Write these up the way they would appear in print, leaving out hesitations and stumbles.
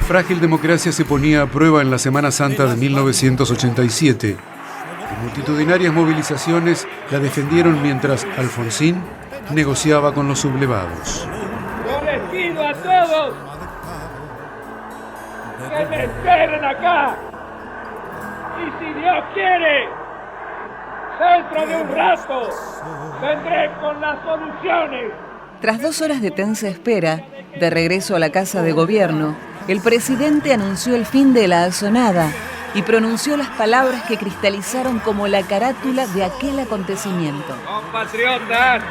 frágil democracia se ponía a prueba en la Semana Santa de 1987. Multitudinarias movilizaciones la defendieron mientras Alfonsín negociaba con los sublevados. Yo les pido a todos que me esperen acá. Y si Dios quiere, dentro de un rato vendré con las soluciones. Tras 2 horas de tensa espera, de regreso a la Casa de Gobierno, el presidente anunció el fin de la asonada y pronunció las palabras que cristalizaron como la carátula de aquel acontecimiento. Compatriotas,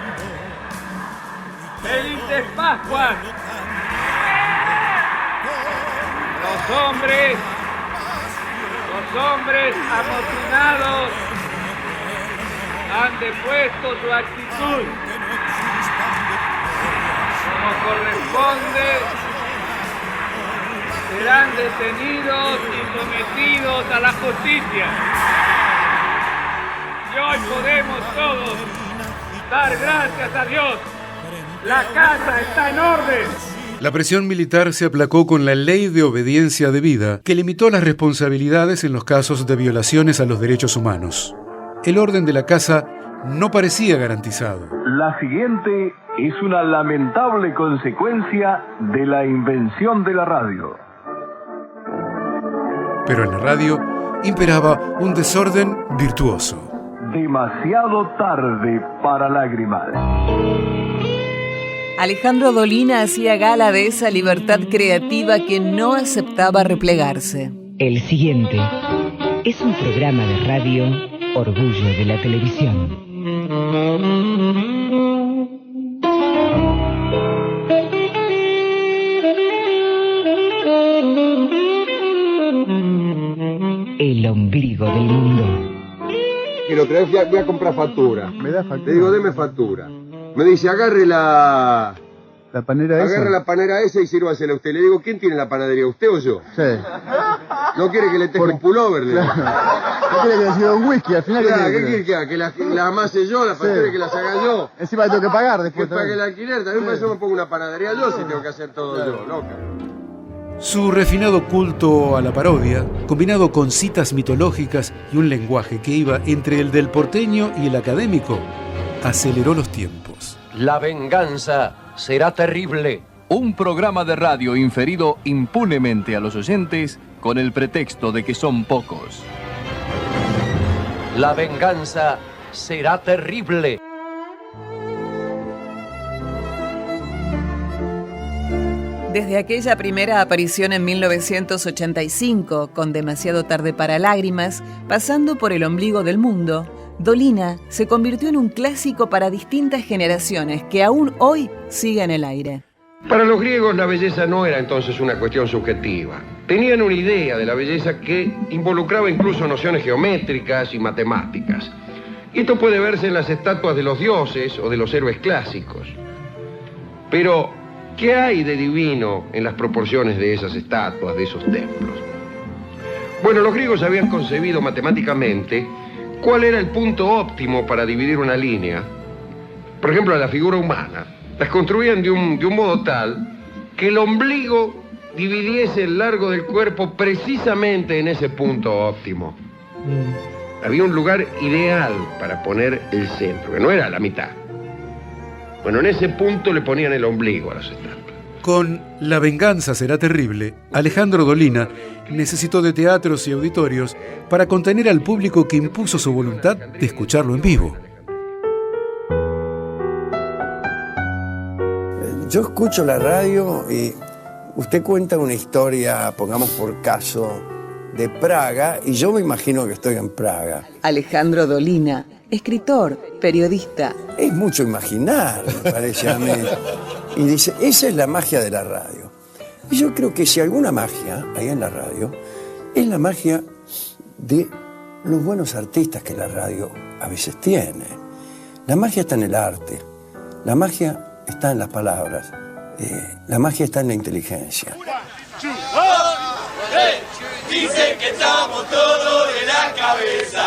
felices Pascuas. Los hombres amotinados han depuesto su actitud. Como corresponde, serán detenidos y sometidos a la justicia. Y hoy podemos todos dar gracias a Dios. La casa está en orden. La presión militar se aplacó con la Ley de Obediencia Debida, que limitó las responsabilidades en los casos de violaciones a los derechos humanos. El orden de la casa no parecía garantizado. La siguiente es una lamentable consecuencia de la invención de la radio. Pero en la radio imperaba un desorden virtuoso. Demasiado tarde para lágrimas. Alejandro Dolina hacía gala de esa libertad creativa que no aceptaba replegarse. El siguiente es un programa de radio orgullo de la televisión. El ombligo del mundo. Que lo traes, voy a comprar factura. ¿Me da factura? Le digo, deme factura. Me dice, agarre la panera esa. Agarre la panera esa y sírvasela a usted. Le digo, ¿quién tiene la panadería, usted o yo? Sí. ¿No quiere que le teje un pullover? Claro. ¿No quiere que le sirva un whisky al final? Claro, ¿qué quiere que haga? ¿Que la amase yo, la factura, que las haga yo? Encima tengo que pagar después. Que pague el alquiler. También para eso me pongo una panadería yo si tengo que hacer todo yo, loca. Su refinado culto a la parodia, combinado con citas mitológicas y un lenguaje que iba entre el del porteño y el académico, aceleró los tiempos. La venganza será terrible. Un programa de radio inferido impunemente a los oyentes con el pretexto de que son pocos. La venganza será terrible. Desde aquella primera aparición en 1985, con Demasiado tarde para lágrimas, pasando por El ombligo del mundo, Dolina se convirtió en un clásico para distintas generaciones que aún hoy sigue en el aire. Para los griegos la belleza no era entonces una cuestión subjetiva. Tenían una idea de la belleza que involucraba incluso nociones geométricas y matemáticas. Y esto puede verse en las estatuas de los dioses o de los héroes clásicos. Pero, ¿qué hay de divino en las proporciones de esas estatuas, de esos templos? Bueno, los griegos habían concebido matemáticamente cuál era el punto óptimo para dividir una línea. Por ejemplo, a la figura humana. Las construían de un modo tal que el ombligo dividiese el largo del cuerpo precisamente en ese punto óptimo. Había un lugar ideal para poner el centro, que no era la mitad. Bueno, en ese punto le ponían el ombligo a las estatuas. Con La venganza será terrible, Alejandro Dolina necesitó de teatros y auditorios para contener al público que impuso su voluntad de escucharlo en vivo. Yo escucho la radio y usted cuenta una historia, pongamos por caso, de Praga, y yo me imagino que estoy en Praga. Alejandro Dolina, escritor, periodista. Es mucho imaginar, me parece a mí. Y dice, esa es la magia de la radio. Y yo creo que si alguna magia hay en la radio, es la magia de los buenos artistas que la radio a veces tiene. La magia está en el arte, la magia está en las palabras, la magia está en la inteligencia. Dicen que estamos todos de la cabeza.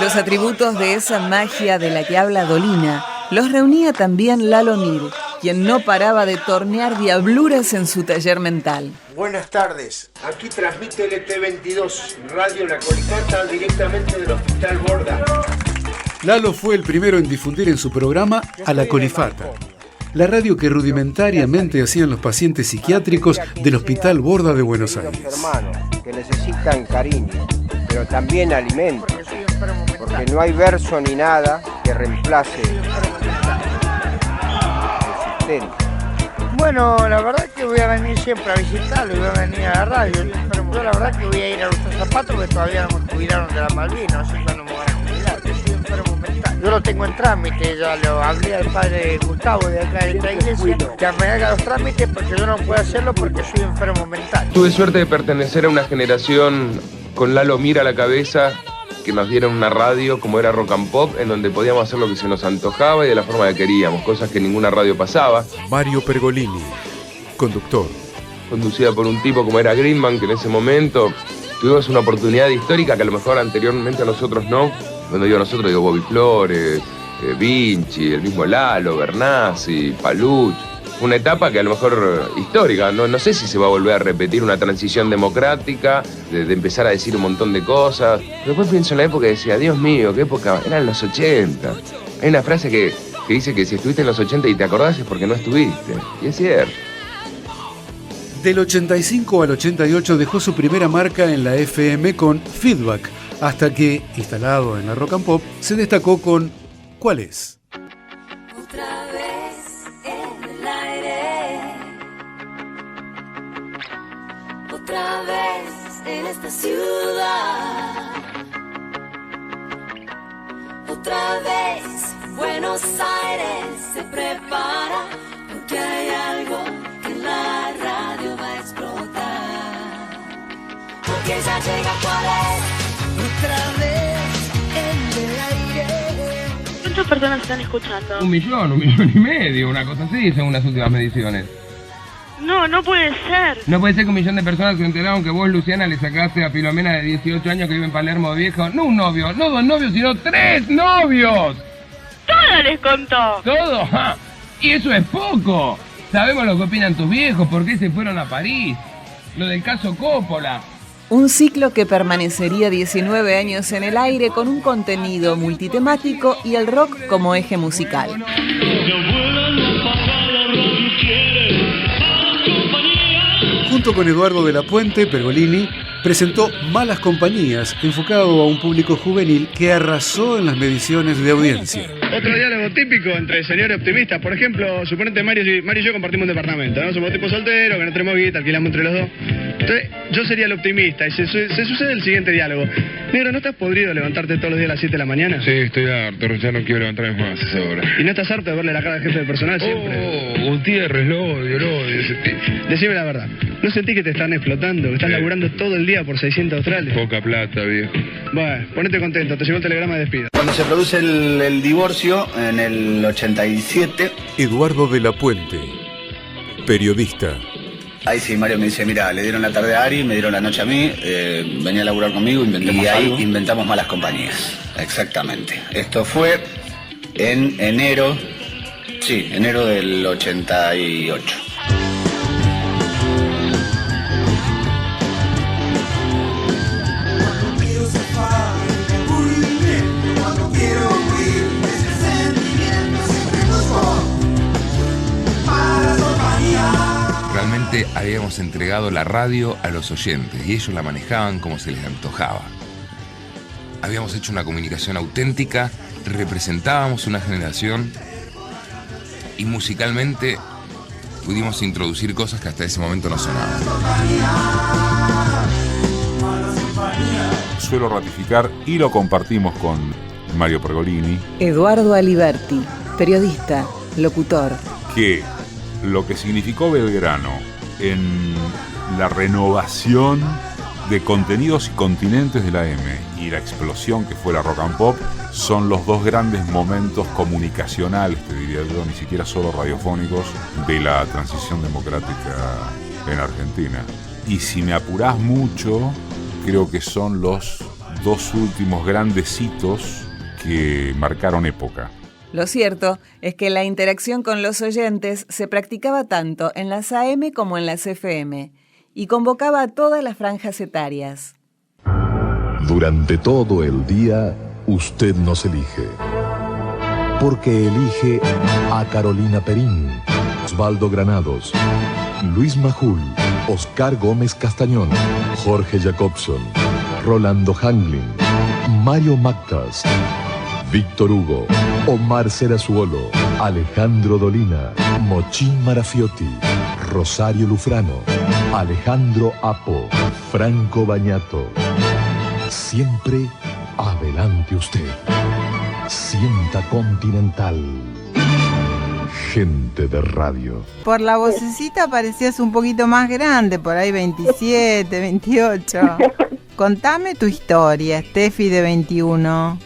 Los atributos de esa magia de la que habla Dolina los reunía también Lalo Mir, quien no paraba de tornear diabluras en su taller mental. Buenas tardes, aquí transmite LT22, Radio La Colicata, directamente del Hospital Borda. Lalo fue el primero en difundir en su programa a La Colifata, la radio que rudimentariamente hacían los pacientes psiquiátricos del Hospital Borda de Buenos Aires. Hermanos que necesitan cariño, pero también alimento, porque no hay verso ni nada que reemplace el existente. Bueno, la verdad que voy a venir siempre a visitarlo y voy a venir a la radio. Yo la verdad que voy a ir a Nuestros Zapatos porque todavía no me jubilaron de la Malvinas, así que no me van a jubilar. Yo soy enfermo mental. Yo lo tengo en trámite, ya lo hablé al padre Gustavo de acá de esta iglesia, que me haga los trámites porque yo no puedo hacerlo porque soy enfermo mental. Tuve suerte de pertenecer a una generación con Lalo Mir a la cabeza, que nos dieron una radio como era Rock and Pop, en donde podíamos hacer lo que se nos antojaba y de la forma que queríamos, cosas que ninguna radio pasaba. Mario Pergolini, conductor. Conducida por un tipo como era Greenman, que en ese momento tuvimos una oportunidad histórica que a lo mejor anteriormente a nosotros no. Cuando digo nosotros, digo Bobby Flores, Vinci, el mismo Lalo, Bernasi, Paluch. Una etapa que a lo mejor histórica, no sé si se va a volver a repetir una transición democrática, de empezar a decir un montón de cosas. Después pienso en la época y decía, Dios mío, qué época, eran los 80. Hay una frase que dice que si estuviste en los 80 y te acordás es porque no estuviste. Y es cierto. Del 85 al 88 dejó su primera marca en la FM con Feedback, hasta que, instalado en la Rock and Pop, se destacó con ¿Cuál es? Otra vez en el aire, otra vez en esta ciudad, otra vez Buenos Aires se prepara porque hay algo que en la radio va a explotar, porque ya llega ¿Cuál es? Otra vez en el aire. ¿Cuántas personas están escuchando? 1 millón y medio, una cosa así, según las últimas mediciones. No puede ser. No puede ser que 1 millón de personas se enteraron que vos, Luciana, le sacaste a Filomena de 18 años que vive en Palermo Viejo, no un novio, no 2 novios, sino 3 novios. Todo les contó. ¿Todo? ¡Ja! Y eso es poco. Sabemos lo que opinan tus viejos, por qué se fueron a París. Lo del caso Coppola. Un ciclo que permanecería 19 años en el aire con un contenido multitemático y el rock como eje musical. Junto con Eduardo de la Puente, Pergolini presentó Malas Compañías, enfocado a un público juvenil que arrasó en las mediciones de audiencia. Otro diálogo típico entre señores optimistas. Por ejemplo, suponete Mario y yo compartimos un departamento, ¿no? Somos tipos solteros, que no tenemos guita, alquilamos entre los dos. Entonces, yo sería el optimista y se sucede el siguiente diálogo. Negro, ¿no estás podrido levantarte todos los días a las 7 de la mañana? Sí, estoy harto, ya no quiero levantarme más a esa hora. ¿Y no estás harto de verle la cara al jefe de personal siempre? Gutiérrez, lo odio ese tipo. Decime la verdad, ¿no sentís que te están explotando, que estás laburando todo el día por 600 australes? Poca plata, viejo. Bueno, ponete contento, te llegó el telegrama de despido. Cuando se produce el divorcio, en el 87... Eduardo de la Puente, periodista. Ahí sí, Mario me dice, mira, le dieron la tarde a Ari, me dieron la noche a mí, venía a laburar conmigo, inventamos algo. Inventamos Malas Compañías, exactamente. Esto fue en enero del 88. Realmente habíamos entregado la radio a los oyentes y ellos la manejaban como se les antojaba. Habíamos hecho una comunicación auténtica, representábamos una generación y musicalmente pudimos introducir cosas que hasta ese momento no sonaban. Suelo ratificar y lo compartimos con Mario Pergolini. Eduardo Aliberti, periodista, locutor. Que lo que significó Belgrano en la renovación de contenidos y continentes de la M y la explosión que fue la Rock and Pop son los dos grandes momentos comunicacionales, te diría yo, ni siquiera solo radiofónicos, de la transición democrática en Argentina. Y si me apurás mucho, creo que son los dos últimos grandes hitos que marcaron época. Lo cierto es que la interacción con los oyentes se practicaba tanto en las AM como en las FM y convocaba a todas las franjas etarias. Durante todo el día, usted nos elige. Porque elige a Carolina Perín, Osvaldo Granados, Luis Majul, Oscar Gómez Castañón, Jorge Jacobson, Rolando Hanglin, Mario Mactas, Víctor Hugo, Omar Serazuolo, Alejandro Dolina, Mochín Marafiotti, Rosario Lufrano, Alejandro Apo, Franco Bañato. Siempre adelante usted. Sienta Continental. Gente de radio. Por la vocecita parecías un poquito más grande, por ahí 27, 28. Contame tu historia, Steffi de 21.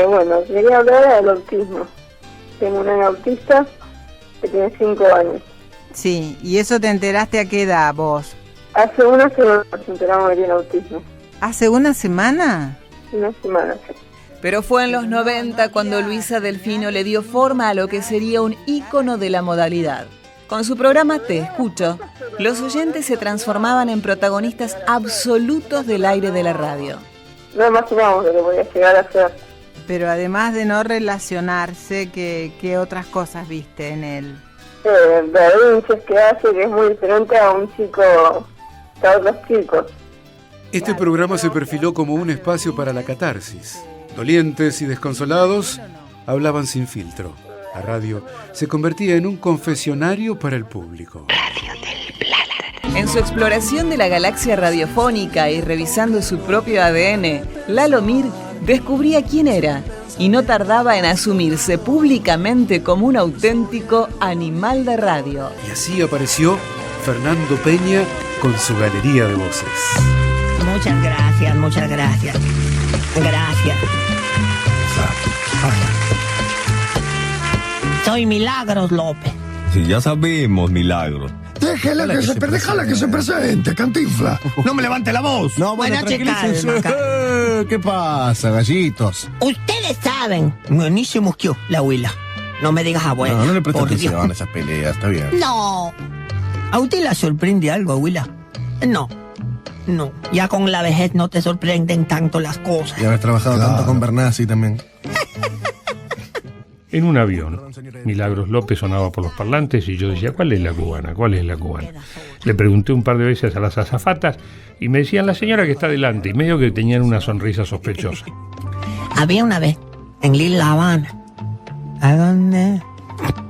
Bueno, quería hablar del autismo. Tengo una autista que tiene 5 años. Sí, ¿y eso te enteraste a qué edad vos? Hace una semana nos enteramos que tiene autismo. ¿Hace una semana? Una semana, sí. Pero fue en los 90 cuando Luisa Delfino le dio forma a lo que sería un ícono de la modalidad. Con su programa Te Escucho, los oyentes se transformaban en protagonistas absolutos del aire de la radio. No imaginamos lo que podía llegar a ser. Pero además de no relacionarse, ¿qué otras cosas viste en él? Berrinches que hace, que es muy diferente a un chico, a otros chicos. Este programa se perfiló como un espacio para la catarsis. Dolientes y desconsolados hablaban sin filtro. La radio se convertía en un confesionario para el público. En su exploración de la galaxia radiofónica y revisando su propio ADN, Lalo Mir descubría quién era y no tardaba en asumirse públicamente como un auténtico animal de radio. Y así apareció Fernando Peña con su galería de voces. Muchas gracias, muchas gracias. Gracias. Soy Milagros López. Sí, ya sabemos, Milagros. Déjala que se presente, Cantinfla. No me levante la voz. No, bueno, ¿qué pasa, gallitos? Ustedes saben. Ni se mosqueó la huila. No me digas abuela. No le prestes atención a esas peleas, está bien. No. ¿A usted la sorprende algo, abuela? No. Ya con la vejez no te sorprenden tanto las cosas. Y haber trabajado tanto con Bernasi también. En un avión, Milagros López sonaba por los parlantes y yo decía, ¿cuál es la cubana? ¿Cuál es la cubana? Le pregunté un par de veces a las azafatas y me decían, la señora que está delante, y medio que tenían una sonrisa sospechosa. Había una vez, en Lil La Habana. ¿A dónde?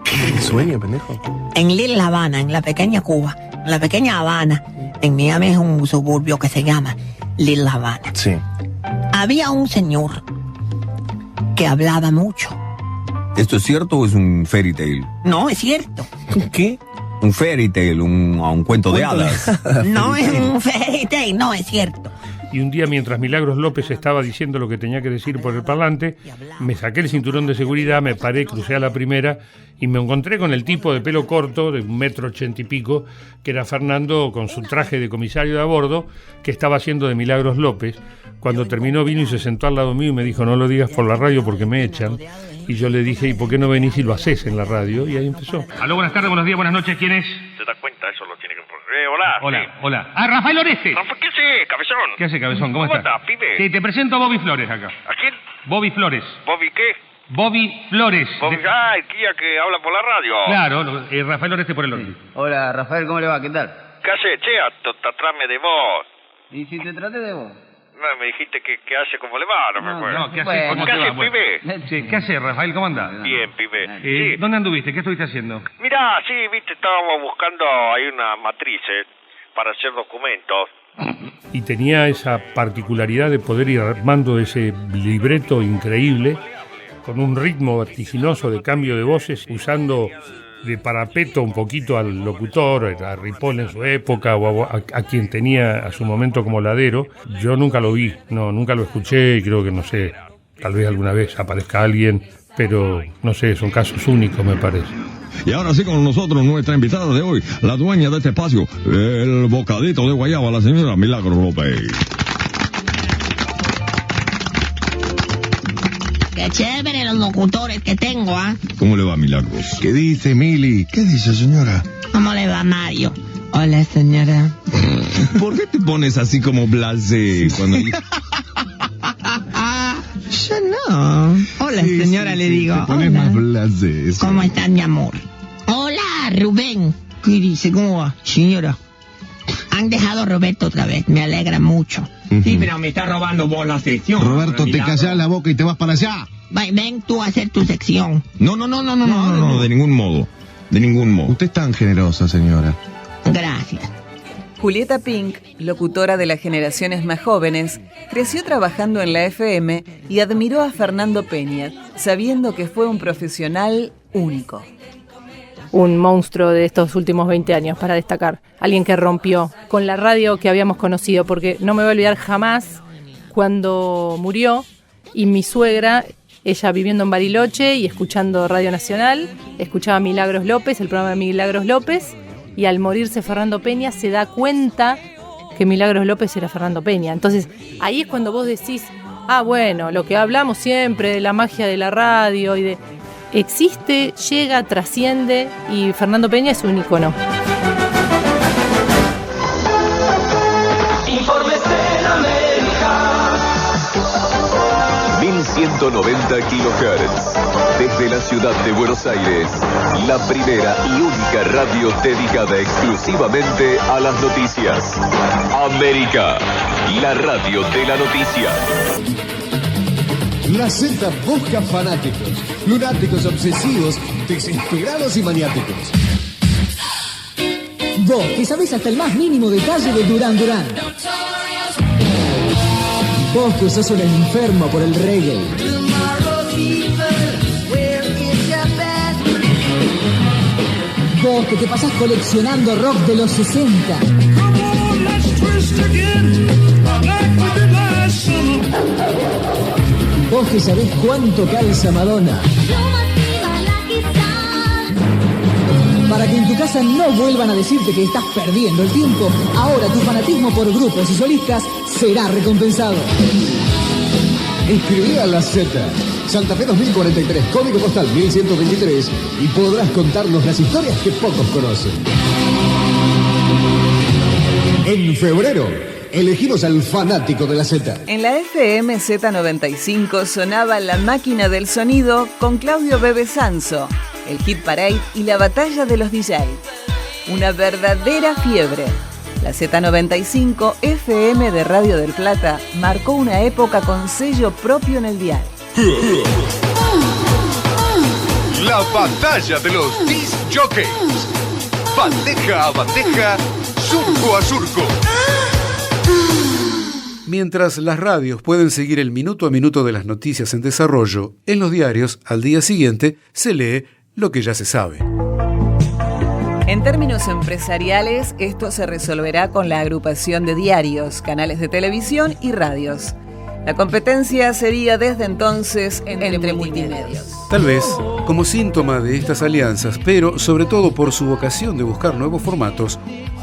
¿Qué sueño, pendejo? En Lil La Habana, en la pequeña Cuba, en la pequeña Habana. En Miami es un suburbio que se llama Lil La Habana. Sí. Había un señor que hablaba mucho. ¿Esto es cierto o es un fairy tale? No, es cierto. ¿Qué? Un fairy tale, un cuento de hadas. No es un fairy tale, no, es cierto. Y un día, mientras Milagros López estaba diciendo lo que tenía que decir por el parlante, me saqué el cinturón de seguridad, me paré, crucé a la primera y me encontré con el tipo de pelo corto, de 1,80 m y pico, que era Fernando con su traje de comisario de a bordo, que estaba haciendo de Milagros López. Cuando terminó vino y se sentó al lado mío y me dijo, no lo digas por la radio porque me echan. Y yo le dije, ¿y por qué no venís y lo haces en la radio? Y ahí empezó. Aló, buenas tardes, buenos días, buenas noches, ¿quién es? ¿Se da cuenta? Eso lo tiene que... Hola, sí. hola. Ah, Rafael Oreste. ¿Qué hace, cabezón? ¿Qué hace, cabezón? ¿Cómo estás? pibe? Sí, te presento a Bobby Flores acá. ¿A quién? Bobby Flores. ¿Bobby qué? Bobby Flores. El tía que habla por la radio. Claro, Rafael Oreste por el otro. Sí. Hola, Rafael, ¿cómo le va? ¿Qué tal? ¿Qué hace, che? Trátame de vos. ¿Y si te traté de vos? No, me dijiste que hace como le va, no me acuerdo. ¿Qué hace? ¿Cómo ¿Qué hace, va? pibe? Sí, ¿qué hace, Rafael? ¿Cómo andás? Bien, pibe. Sí. ¿Dónde anduviste? ¿Qué estuviste haciendo? Mirá, sí, viste, estábamos buscando ahí una matriz, para hacer documentos. Y tenía esa particularidad de poder ir armando ese libreto increíble, con un ritmo vertiginoso de cambio de voces, usando de parapeto un poquito al locutor, a Ripoll en su época, o a quien tenía a su momento como ladero. Yo nunca lo vi, nunca lo escuché, y creo que, no sé, tal vez alguna vez aparezca alguien, pero no sé, son casos únicos, me parece. Y ahora sí con nosotros nuestra invitada de hoy, la dueña de este espacio, el bocadito de guayaba, la señora Milagros López. Qué chévere los locutores que tengo, ¿ah? ¿Cómo le va, Milagros? ¿Qué dice, Mili? ¿Qué dice, señora? ¿Cómo le va, Mario? Hola, señora. ¿Por qué te pones así como blasé cuando... Yo no. Hola, Sí, señora, sí, le sí, digo. te pones Hola. más blasé. Eso. ¿Cómo está, mi amor? Hola, Rubén. ¿Qué dice? ¿Cómo va, señora? Han dejado a Roberto otra vez. Me alegra mucho. Sí, pero me está robando vos la sección. Roberto, te callas la boca y te vas para allá. Ven tú a hacer tu sección. No, de ningún modo. De ningún modo. Usted es tan generosa, señora. Gracias. Julieta Pink, locutora de las generaciones más jóvenes, creció trabajando en la FM y admiró a Fernando Peña, sabiendo que fue un profesional único. Un monstruo de estos últimos 20 años, para destacar. Alguien que rompió con la radio que habíamos conocido, porque no me voy a olvidar jamás cuando murió y mi suegra, ella viviendo en Bariloche y escuchando Radio Nacional, escuchaba Milagros López, el programa de Milagros López, y al morirse Fernando Peña se da cuenta que Milagros López era Fernando Peña. Entonces, ahí es cuando vos decís, bueno, lo que hablamos siempre de la magia de la radio y de... Existe, llega, trasciende y Fernando Peña es un ícono. Informes en América. 1190 kHz. Desde la ciudad de Buenos Aires, la primera y única radio dedicada exclusivamente a las noticias. América, la radio de la noticia. La Z busca fanáticos, lunáticos obsesivos, desesperados y maniáticos. Vos, que sabés hasta el más mínimo detalle de Duran Duran. Vos que sos un enfermo por el reggae. Vos que te pasás coleccionando rock de los 60. Vos que sabés cuánto calza Madonna. Para que en tu casa no vuelvan a decirte que estás perdiendo el tiempo, ahora tu fanatismo por grupos y solistas será recompensado. Inscribí a la Z. Santa Fe 2043, código postal 1123 y podrás contarnos las historias que pocos conocen. En febrero, elegimos al fanático de la Z. En la FM Z95 sonaba La Máquina del Sonido con Claudio Bebe Sanso, el Hit Parade y la Batalla de los DJ. Una verdadera fiebre. La Z95 FM de Radio del Plata marcó una época con sello propio en el dial. La batalla de los disc jockeys. Bandeja a bandeja, surco a surco. Mientras las radios pueden seguir el minuto a minuto de las noticias en desarrollo, en los diarios, al día siguiente, se lee lo que ya se sabe. En términos empresariales, esto se resolverá con la agrupación de diarios, canales de televisión y radios. La competencia sería desde entonces entre multimedios. Tal vez como síntoma de estas alianzas, pero sobre todo por su vocación de buscar nuevos formatos,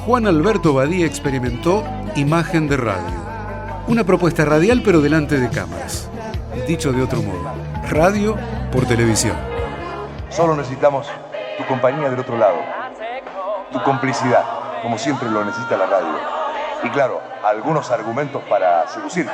Juan Alberto Badía experimentó imagen de radio. Una propuesta radial pero delante de cámaras. Dicho de otro modo, radio por televisión. Solo necesitamos tu compañía del otro lado, tu complicidad, como siempre lo necesita la radio. Y claro, algunos argumentos para seducirte.